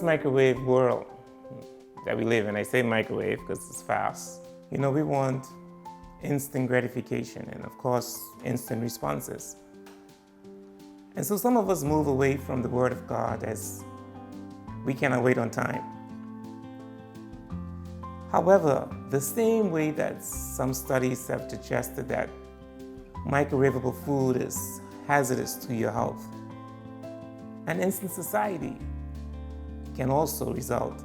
microwave world that we live in, I say microwave because it's fast. We want instant gratification and, of course, instant responses. And so some of us move away from the Word of God as we cannot wait on time. However, the same way that some studies have suggested that microwavable food is hazardous to your health, an instant society can also result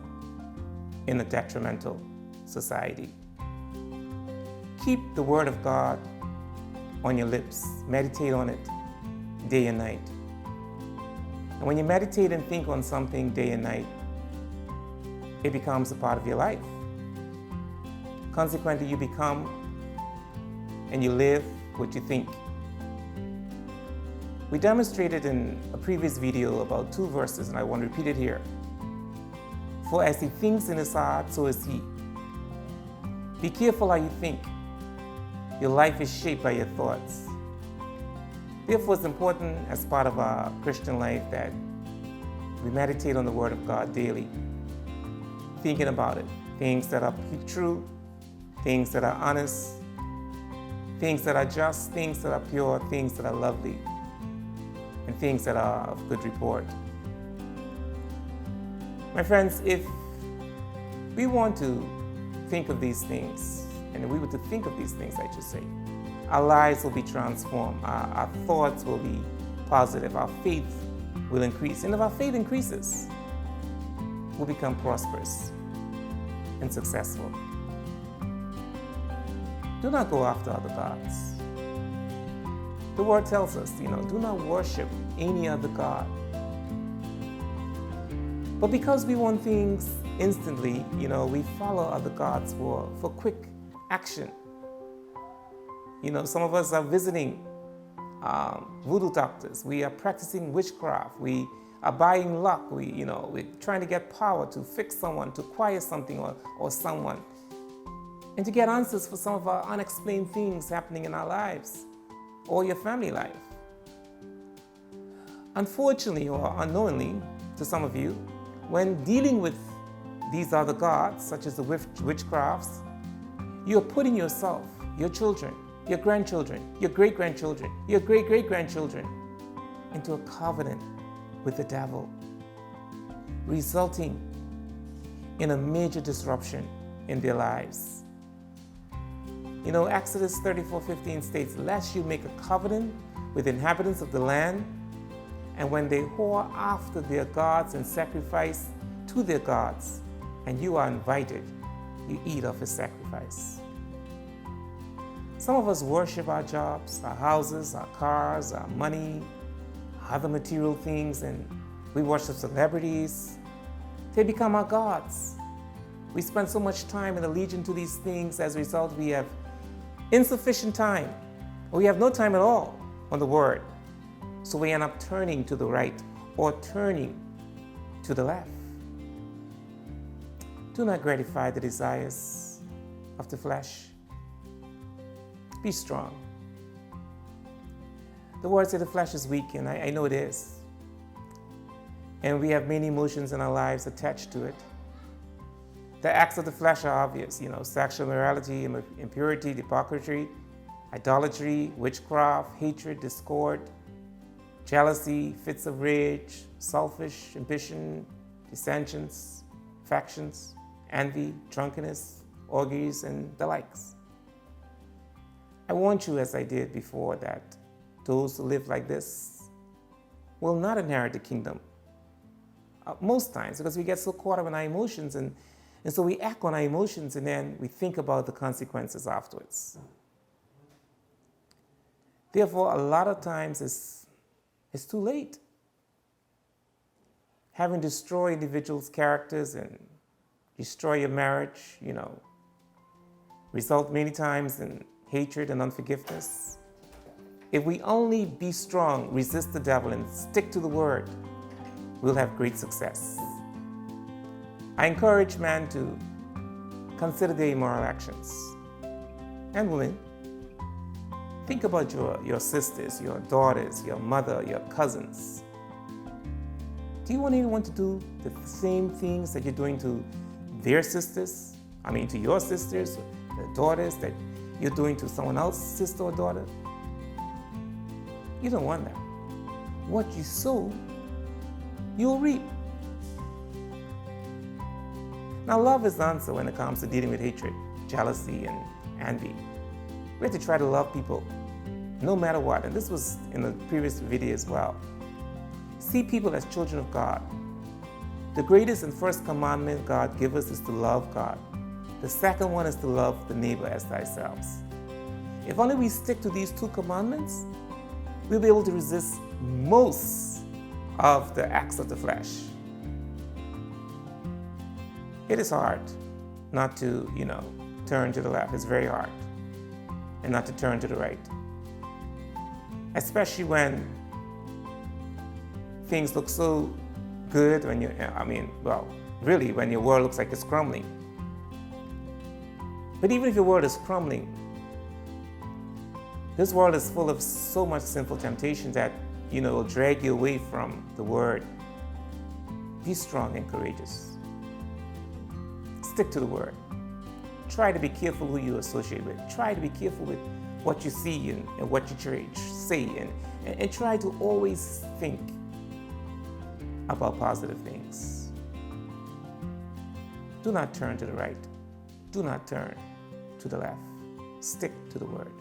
in a detrimental society. Keep the Word of God on your lips. Meditate on it day and night. And when you meditate and think on something day and night, it becomes a part of your life. Consequently, you become and you live what you think. We demonstrated in a previous video about 2 verses, and I want to repeat it here. For as he thinks in his heart, so is he. Be careful how you think. Your life is shaped by your thoughts. Therefore, it's important as part of our Christian life that we meditate on the Word of God daily, thinking about it. Things that are true, things that are honest, things that are just, things that are pure, things that are lovely, and things that are of good report. My friends, if we want to think of these things, and if we were to think of these things, I should say, our lives will be transformed, our thoughts will be positive, our faith will increase. And if our faith increases, we'll become prosperous and successful. Do not go after other gods. The Word tells us, do not worship any other god. But because we want things instantly, we follow other gods for quick action. Some of us are visiting voodoo doctors. We are practicing witchcraft. We are buying luck. We're trying to get power to fix someone, to quiet something or someone, and to get answers for some of our unexplained things happening in our lives or your family life. Unfortunately or unknowingly to some of you, when dealing with these other gods, such as the witchcrafts, you're putting yourself, your children, your grandchildren, your great-grandchildren, your great-great-grandchildren into a covenant with the devil, resulting in a major disruption in their lives. Exodus 34:15 states, "Lest you make a covenant with the inhabitants of the land, and when they whore after their gods and sacrifice to their gods, and you are invited, you eat of his sacrifice." Some of us worship our jobs, our houses, our cars, our money, other material things, and we worship celebrities. They become our gods. We spend so much time in allegiance to these things. As a result, we have insufficient time, or we have no time at all on the Word. So we end up turning to the right or turning to the left. Do not gratify the desires of the flesh. Be strong. The Word says the flesh is weak, and I know it is. And we have many emotions in our lives attached to it. The acts of the flesh are obvious, sexual immorality, impurity, hypocrisy, idolatry, witchcraft, hatred, discord, jealousy, fits of rage, selfish ambition, dissensions, factions, envy, drunkenness, orgies, and the likes. I warned you, as I did before, that those who live like this will not inherit the kingdom. Most times, because we get so caught up in our emotions, and so we act on our emotions, and then we think about the consequences afterwards. Therefore, a lot of times it's too late. Having destroyed individuals' characters and destroy your marriage, result many times in hatred and unforgiveness. If we only be strong, resist the devil, and stick to the Word, we'll have great success. I encourage men to consider their immoral actions. And women, think about your sisters, your daughters, your mother, your cousins. Do you want anyone to do the same things that you're doing to their sisters? I mean, to your sisters, the daughters that you're doing to someone else's sister or daughter? You don't want that. What you sow, you'll reap. Now, love is the answer when it comes to dealing with hatred, jealousy, and envy. We have to try to love people no matter what. And this was in the previous video as well. See people as children of God. The greatest and first commandment God gives us is to love God. The second one is to love the neighbor as thyself. If only we stick to these two commandments, we'll be able to resist most of the acts of the flesh. It is hard not to, turn to the left. It's very hard. And not to turn to the right. Especially when things look so good when really when your world looks like it's crumbling. But even if your world is crumbling, this world is full of so much sinful temptation that, will drag you away from the Word. Be strong and courageous. Stick to the Word. Try to be careful who you associate with. Try to be careful with what you see and what you say. And try to always think about positive things. Do not turn to the right. Do not turn to the left. Stick to the Word.